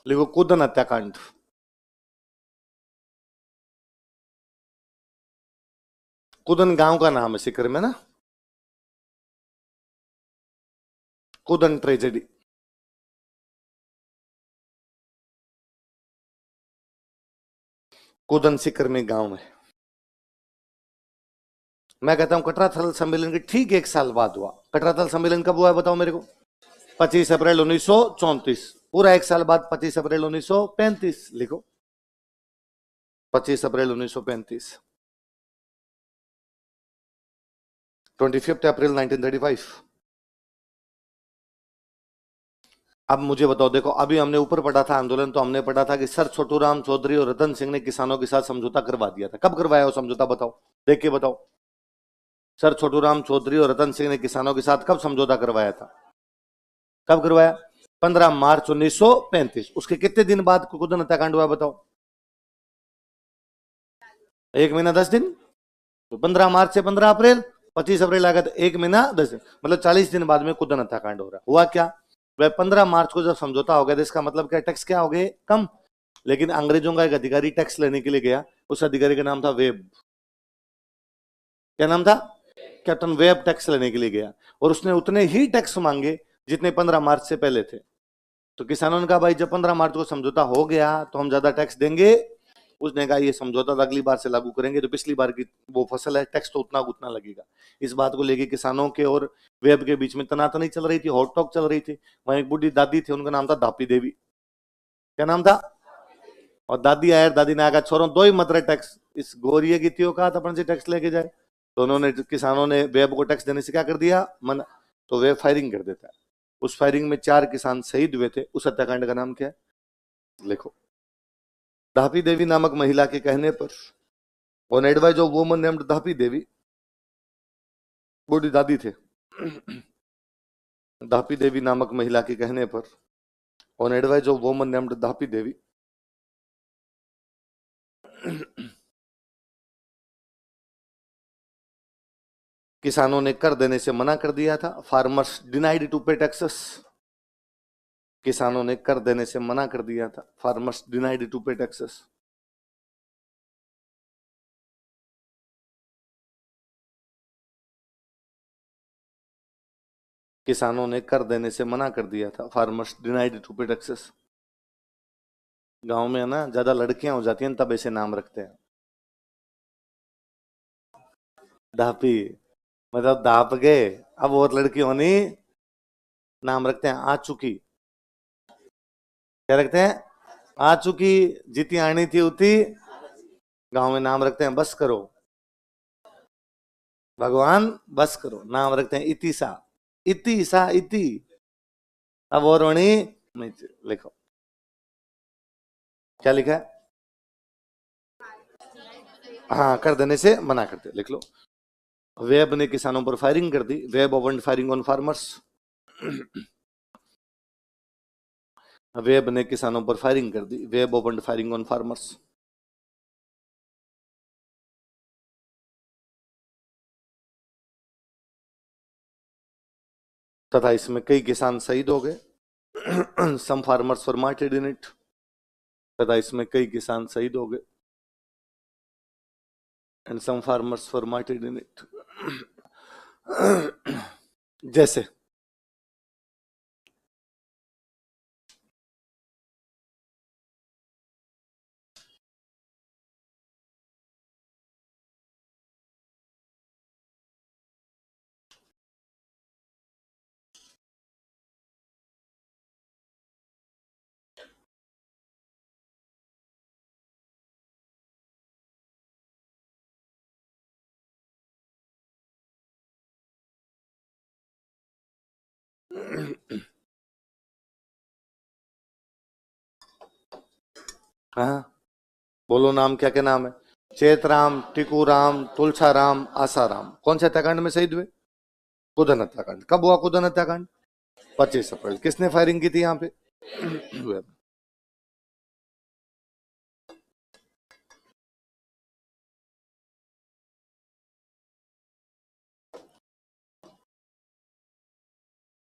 लिखो कूदन हत्याकांड। कूदन गांव का नाम है सीकर में ना। कूदन ट्रेजेडी। कूदन सीकर में गांव है। मैं कहता हूं कटरा थल सम्मेलन के ठीक 1 साल बाद हुआ। कटरा थल सम्मेलन कब हुआ है बताओ मेरे को? 25 अप्रैल 1934। पूरा 1 साल बाद 25 अप्रैल 1935 लिखो। 25 अप्रैल 1935। 25 अप्रैल 1935। अब मुझे बताओ, देखो अभी हमने ऊपर पढ़ा था आंदोलन, तो हमने पढ़ा था कि सर छोटूराम चौधरी और रतन सिंह ने किसानों के साथ समझौता करवा दिया था। कब करवाया वो समझौता बताओ, देख के बताओ। सर छोटूराम चौधरी और रतन सिंह ने किसानों के साथ कब समझौता करवाया था? कब करवाया? 15 मार्च 1935। उसके कितने दिन बाद कुकुदन हत्याकांड हुआ बताओ? 1 महीना 10 दिन। तो 15 मार्च से 15 अप्रैल, 25 अप्रैल आ गया, तो 1 महीना 10 दिन, मतलब 40 दिन बाद में कुदन हत्याकांड हो रहा। हुआ क्या? वह 15 मार्च को जब समझौता हो गया, तो इसका मतलब क्या? टैक्स क्या हो गए? कम। लेकिन अंग्रेजों का एक अधिकारी टैक्स लेने के लिए गया। उस अधिकारी का नाम था वेब। क्या नाम था? कैप्टन वेब टैक्स लेने के लिए गया, और उसने उतने ही टैक्स मांगे जितने 15 मार्च से पहले थे। तो किसानों ने कहा भाई जब 15 मार्च को समझौता हो गया तो हम ज्यादा टैक्स देंगे। उसने कहा ये समझौता अगली बार से लागू करेंगे, तो पिछली बार की वो फसल है, टैक्स तो उतना उतना लगेगा। इस बात को लेके किसानों के और वेब के बीच में तनातनी चल रही थी, हॉट टॉक चल रही थी। वहां एक बुढ़ी दादी थी, उनका नाम था धापी देवी। क्या नाम था? और दादी आया, दादी ने आया छोरों दो ही मत टैक्स, इस गोरिये की थियो कहा था अपन से टैक्स लेके जाए। तो उन्होंने, किसानों ने वेब को टैक्स देने से क्या कर दिया? मन। तो वेब फायरिंग कर देता है। उस फायरिंग में 4 किसान शहीद हुए थे। उस हत्याकांड का नाम क्या है? लिखो। धापी देवी नामक महिला के कहने पर, on advice of woman named Dhapi Devi, बूढ़ी दादी थे। धापी देवी नामक महिला के कहने पर, on advice of woman named Dhapi Devi, किसानों ने कर देने से मना कर दिया था। Farmers denied to pay taxes. किसानों ने कर देने से मना कर दिया था। Farmers denied to pay taxes. किसानों ने कर देने से मना कर दिया था। Farmers denied to pay taxes. गांव में है ना, ज्यादा लड़कियां हो जाती हैं तब ऐसे नाम रखते हैं। धापी मतलब दाप गए। अब और लड़की होनी, नाम रखते हैं आ चुकी। क्या रखते हैं? आ चुकी। जीती आनी थी उती। गांव में नाम रखते हैं बस करो। भगवान बस करो, नाम रखते हैं इतिसा। इतिसा इति। अब और होनी नहीं। लिखो क्या लिखा है? हाँ, कर देने से मना करते, लिख लो। वेब ने किसानों पर फायरिंग कर दी। Webb open firing on farmers. Webb ने किसानों पर फायरिंग कर दी। Webb open firing on farmers. तथा इसमें कई किसान शहीद हो गए। Some farmers were martyred in it. तथा इसमें कई किसान शहीद हो गए। And some farmers were martyred in it. जैसे हाँ, बोलो नाम, क्या क्या नाम है? चेतराम, टिकूराम, तुलछाराम, आसाराम। कौन से हत्याकांड में शहीद हुए? कुदन हत्याकांड। कब हुआ कुदन हत्याकांड? 25 अप्रैल। किसने फायरिंग की थी यहाँ पे?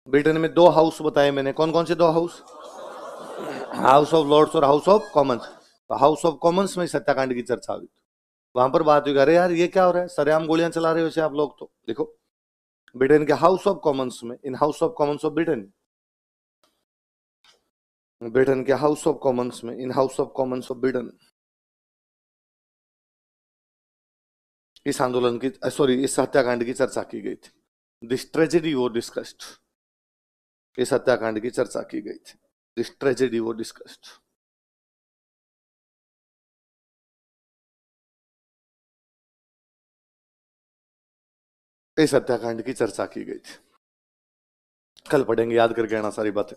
ब्रिटेन में 2 हाउस बताए मैंने, कौन कौन से 2 हाउस? हाउस ऑफ लॉर्ड्स और हाउस ऑफ कॉमन्स। तो हाउस ऑफ कॉमन्स में इस हत्याकांड की चर्चा हुई, वहां पर बात हुई, अरे यार ये क्या हो रहा है, सरेआम गोलियां चला रहे हो वैसे आप लोग। तो देखो ब्रिटेन के हाउस ऑफ कॉमन्स में, in house of Commons of Britain, Britain के हाउस ऑफ कॉमन्स में, in house of Commons of Britain, इस आंदोलन की, सॉरी, इस हत्याकांड की चर्चा की गई थी। दिस ट्रेजेडी वो डिस्कस्ड, इस हत्याकांड की चर्चा की गई थी। दिस ट्रेजेडी वो डिस्कस्ड। इस हत्याकांड की चर्चा की गई थी। कल पढ़ेंगे, याद करके आना सारी बातें।